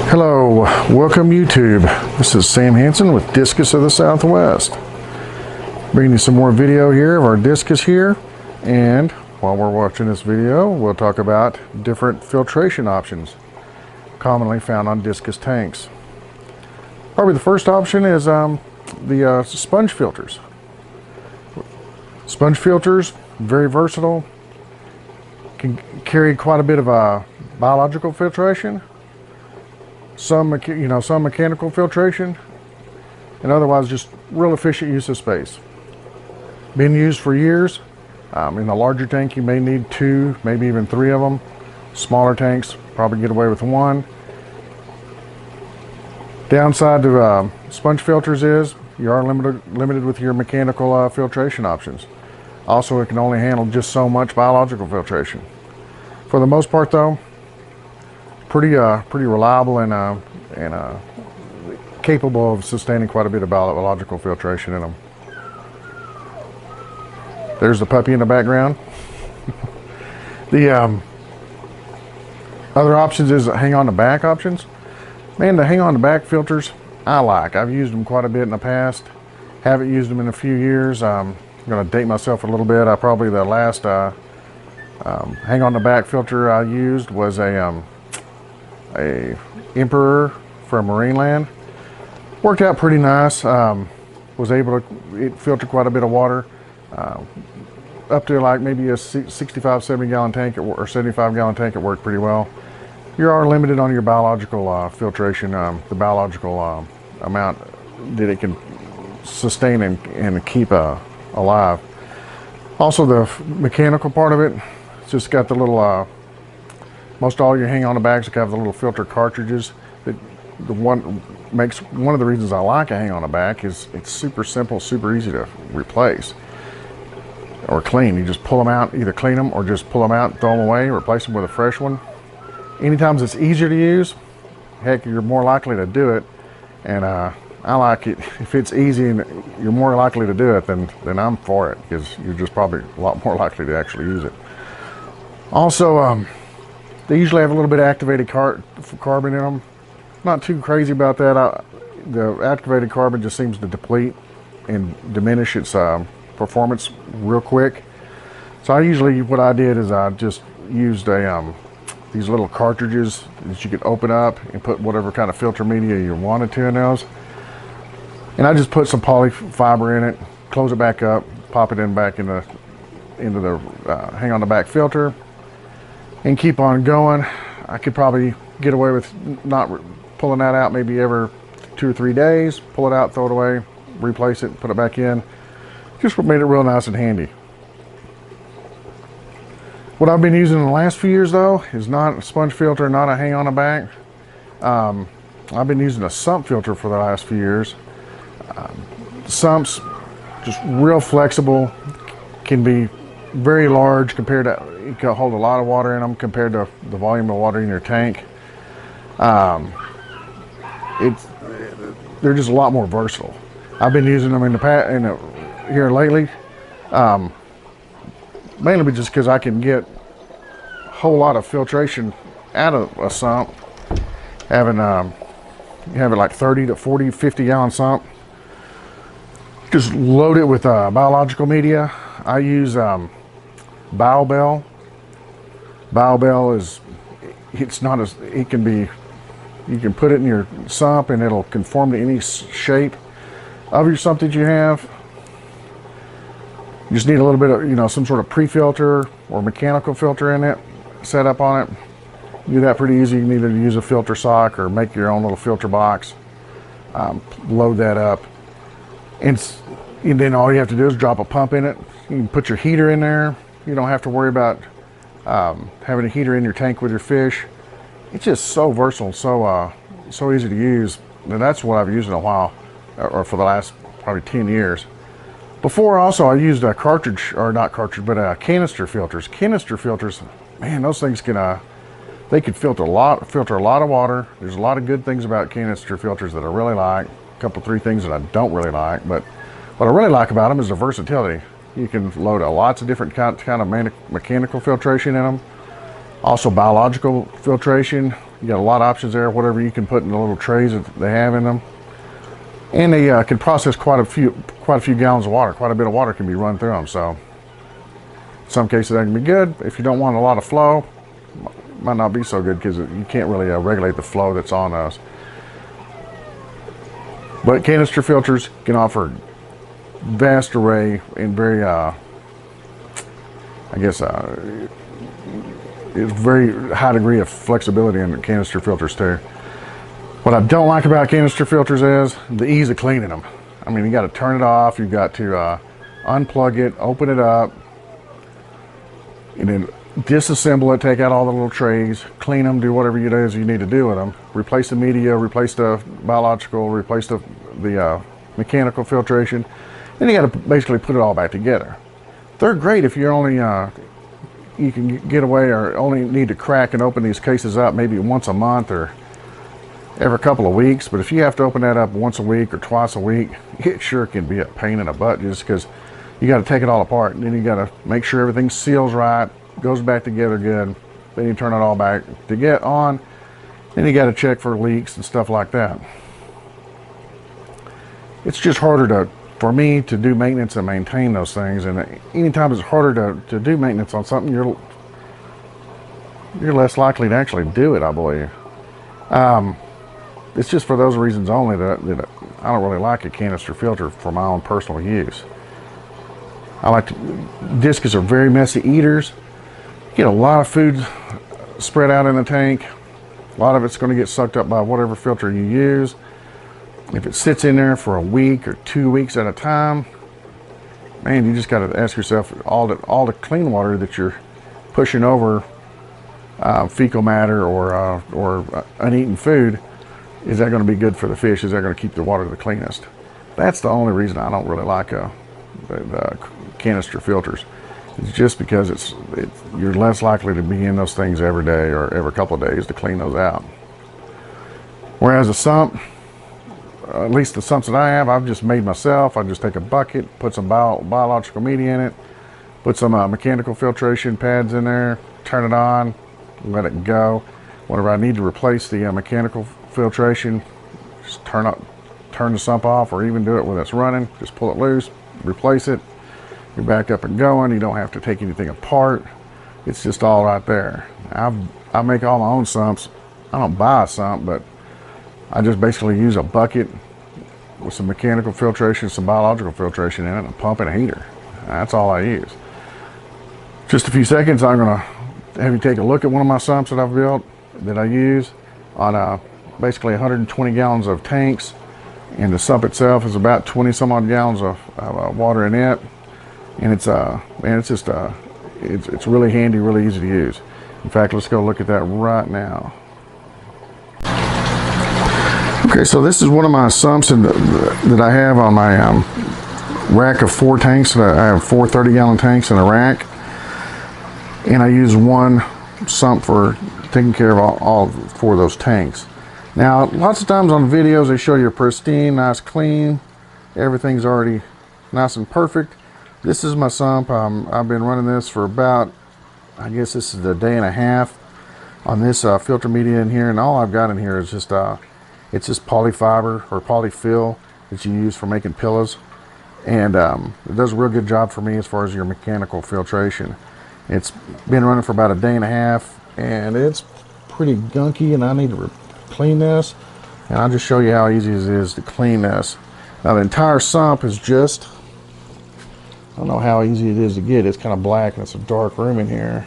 Hello, welcome YouTube. This is Sam Hansen with Discus of the Southwest. Bringing you some more video here of our Discus here, and while we're watching this video, we'll talk about different filtration options commonly found on Discus tanks. Probably the first option is the sponge filters. Sponge filters, very versatile, can carry quite a bit of biological filtration. Some mechanical filtration, and otherwise just real efficient use of space. Been used for years. In a larger tank you may need 2, maybe even 3 of them. Smaller tanks probably get away with 1. Downside to sponge filters is you are limited with your mechanical filtration options. Also, it can only handle just so much biological filtration. For the most part though, pretty reliable and capable of sustaining quite a bit of biological filtration in them. There's the puppy in the background. The other options is hang on the back options. Man, the hang on the back filters I like. I've used them quite a bit in the past. Haven't used them in a few years. I'm going to date myself a little bit. Probably the last hang on the back filter I used was a Emperor from Marineland. Worked out pretty nice. Was able to filter quite a bit of water, up to like maybe a 65-70 gallon tank or 75 gallon tank. It worked pretty well. You are limited on your biological filtration, the biological amount that it can sustain and keep alive. Also, the mechanical part of it, it's just got the little most all your hang on the backs have the little filter cartridges. One of the reasons I like a hang on the back is it's super simple, super easy to replace or clean. You just pull them out, either clean them or just pull them out, throw them away, replace them with a fresh one. Anytime it's easier to use, heck, you're more likely to do it. And I like it. If it's easy and you're more likely to do it, then I'm for it, because you're just probably a lot more likely to actually use it. Also, they usually have a little bit of activated carbon in them. Not too crazy about that. The activated carbon just seems to deplete and diminish its performance real quick. So what I did is I just used these little cartridges that you could open up and put whatever kind of filter media you wanted to in those. And I just put some poly fiber in it, close it back up, pop it back into the hang on the back filter, and keep on going. I could probably get away with not pulling that out maybe every 2 or 3 days. Pull it out, throw it away, replace it, put it back in. Just made it real nice and handy. What I've been using in the last few years though is not a sponge filter, not a hang on the back. I've been using a sump filter for the last few years. Sumps, just real flexible, can be very large compared to, you can hold a lot of water in them compared to the volume of water in your tank. They're just a lot more versatile. I've been using them in the past, here lately, mainly just because I can get a whole lot of filtration out of a sump. Having like 30 to 40, 50 gallon sump. Just load it with biological media. I use Biobel. Biobel is, you can put it in your sump and it'll conform to any shape of your sump that you have. You just need a little bit of, some sort of pre-filter or mechanical filter in it, set up on it. You do that pretty easy. You can either use a filter sock or make your own little filter box. Load that up. And then all you have to do is drop a pump in it. You can put your heater in there. You don't have to worry about having a heater in your tank with your fish. It's just so versatile, so easy to use. And that's what I've used in a while, or for the last probably 10 years. Before also I used a canister filters. Canister filters, man, those things they could filter a lot of water. There's a lot of good things about canister filters that I really like. A couple, 3 things that I don't really like, but what I really like about them is the versatility. You can load lots of different kind of mechanical filtration in them. Also biological filtration. You got a lot of options there, whatever you can put in the little trays that they have in them. And they can process quite a few gallons of water. Quite a bit of water can be run through them. So in some cases that can be good. If you don't want a lot of flow, might not be so good because you can't really regulate the flow that's on those. But canister filters can offer vast array and very, I guess, it's very high degree of flexibility in the canister filters too. What I don't like about canister filters is the ease of cleaning them. I mean, you got to turn it off, you've got to unplug it, open it up, and then disassemble it, take out all the little trays, clean them, do whatever it is you need to do with them. Replace the media, replace the biological, replace the mechanical filtration. Then you got to basically put it all back together. They're great if you're only, you can get away or only need to crack and open these cases up maybe once a month or every couple of weeks. But if you have to open that up once a week or twice a week, it sure can be a pain in the butt just because you got to take it all apart. And then you got to make sure everything seals right, goes back together good. Then you turn it all back to get on. Then you got to check for leaks and stuff like that. It's just harder for me to do maintenance and maintain those things. And anytime it's harder to do maintenance on something, you're less likely to actually do it, I believe. It's just for those reasons only that I don't really like a canister filter for my own personal use. Discus are very messy eaters. You get a lot of food spread out in the tank. A lot of it's going to get sucked up by whatever filter you use. If it sits in there for a week or 2 weeks at a time, man, you just got to ask yourself, all the clean water that you're pushing over fecal matter or uneaten food, is that going to be good for the fish? Is that going to keep the water the cleanest? That's the only reason I don't really like the canister filters. It's just because you're less likely to be in those things every day or every couple of days to clean those out. Whereas a sump, at least the sumps that I have, I've just made myself. I just take a bucket, put some biological media in it, put some mechanical filtration pads in there, turn it on, let it go. Whenever I need to replace the mechanical filtration, just turn the sump off, or even do it when it's running. Just pull it loose, replace it. You're back up and going. You don't have to take anything apart. It's just all right there. I make all my own sumps. I don't buy a sump, but I just basically use a bucket with some mechanical filtration, some biological filtration in it, and a pump and a heater. That's all I use. Just a few seconds, I'm gonna have you take a look at one of my sumps that I've built, that I use on basically 120 gallons of tanks, and the sump itself is about 20 some odd gallons of water in it. And it's really handy, really easy to use. In fact, let's go look at that right now. Okay, so this is one of my sumps that I have on my rack of 4 tanks. I have 4 30-gallon tanks in a rack, and I use one sump for taking care of all 4 of those tanks. Now, lots of times on videos they show you pristine, nice, clean, everything's already nice and perfect. This is my sump. I've been running this for about, I guess this is a day and a half on this filter media in here, and all I've got in here is just it's just polyfiber or polyfill that you use for making pillows, and it does a real good job for me as far as your mechanical filtration. It's been running for about a day and a half, and it's pretty gunky, and I need to clean this, and I'll just show you how easy it is to clean this. Now the entire sump is just, I don't know how easy it is to get. It's kind of black and it's a dark room in here,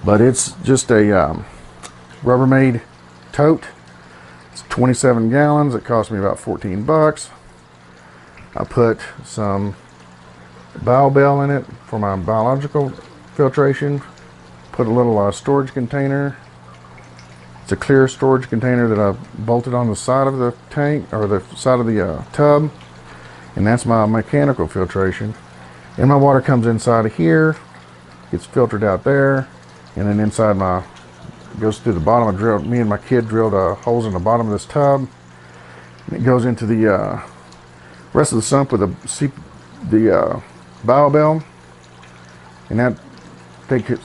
but it's just a Rubbermaid tote. It's 27 gallons. It cost me about 14 bucks. I put some biobell in it for my biological filtration. Put a little storage container. It's a clear storage container that I bolted on the side of the tank, or the side of the tub, and that's my mechanical filtration. And my water comes inside of here, gets filtered out there, and then inside goes through the bottom. Me and my kid drilled holes in the bottom of this tub, and it goes into the rest of the sump with the biobell, and that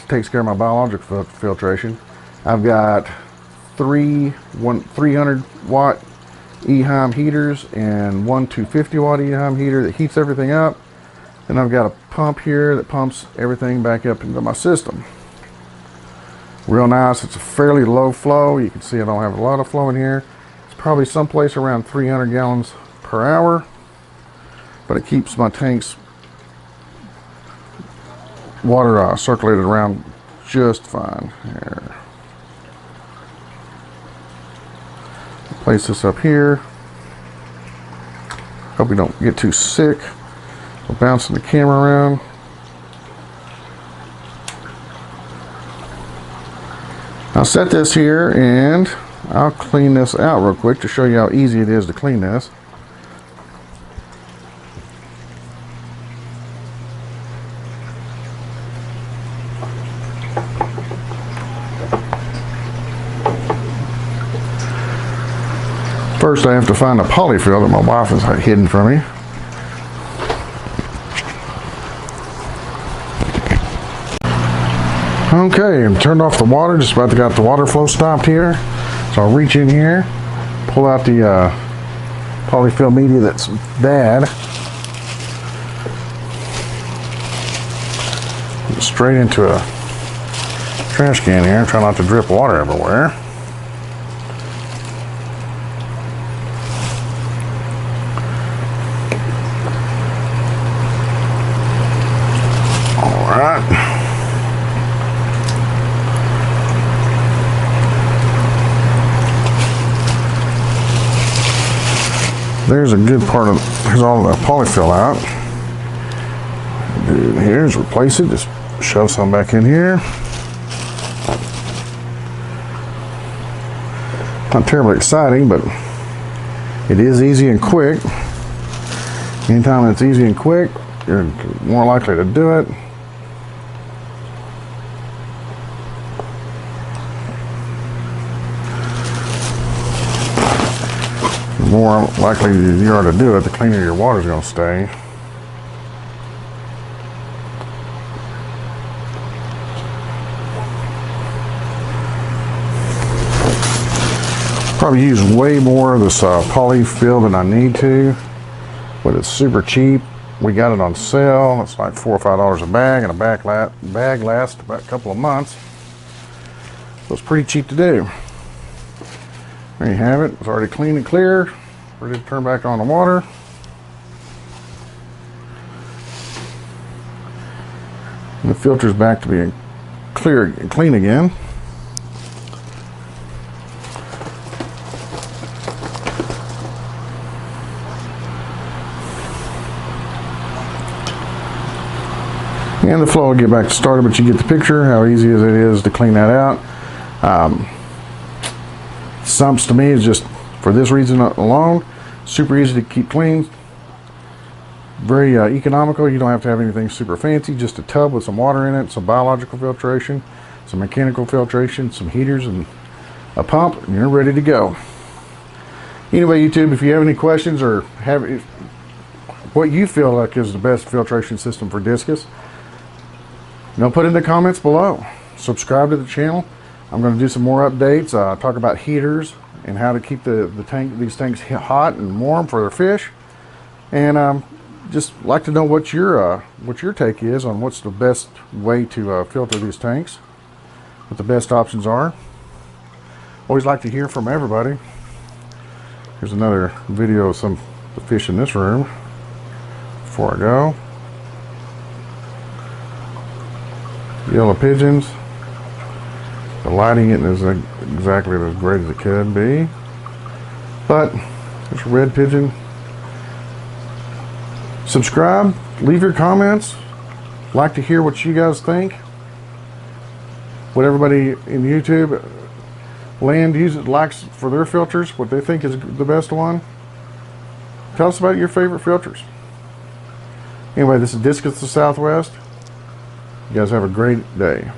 takes care of my biological filtration. I've got 300 watt EHIM heaters and one 250 watt EHIM heater that heats everything up. And I've got a pump here that pumps everything back up into my system. Real nice. It's a fairly low flow. You can see I don't have a lot of flow in here. It's probably someplace around 300 gallons per hour, but it keeps my tanks water circulated around just fine. Here. Place this up here. Hope we don't get too sick. We're bouncing the camera around. I'll set this here and I'll clean this out real quick to show you how easy it is to clean this. First I have to find a polyfill that my wife has hidden from me. Okay, and turned off the water, just about to got the water flow stopped here. So I'll reach in here, pull out the polyfill media that's bad. Straight into a trash can here, try not to drip water everywhere. There's a good part of, here's all the polyfill out. Do here's replace it, just shove some back in here. Not terribly exciting, but it is easy and quick. Anytime it's easy and quick, you're more likely to do it. The more likely you are to do it, the cleaner your water is going to stay. Probably use way more of this polyfill than I need to, but it's super cheap. We got it on sale. It's like $4 or $5 a bag, and a bag lasts about a couple of months. So it's pretty cheap to do. There you have it. It's already clean and clear. Ready to turn back on the water. And the filter's back to being clear and clean again. And the flow will get back started, but you get the picture, how easy it is to clean that out. Sumps to me is just, for this reason alone, super easy to keep clean. Very economical. You don't have to have anything super fancy, just a tub with some water in it, some biological filtration, some mechanical filtration, some heaters, and a pump, and you're ready to go. Anyway, YouTube, if you have any questions or have what you feel like is the best filtration system for Discus, put in the comments below. Subscribe to the channel. I'm going to do some more updates, talk about heaters and how to keep these tanks hot and warm for their fish, and just like to know what your take is on what's the best way to filter these tanks, what the best options are. Always like to hear from everybody. Here's another video of some the fish in this room before I go. Yellow pigeons. The lighting isn't exactly as great as it could be, but there's a red pigeon. Subscribe, leave your comments. Like to hear what you guys think. What everybody in YouTube land likes for their filters, what they think is the best one. Tell us about your favorite filters. Anyway, this is Discus the Southwest. You guys have a great day.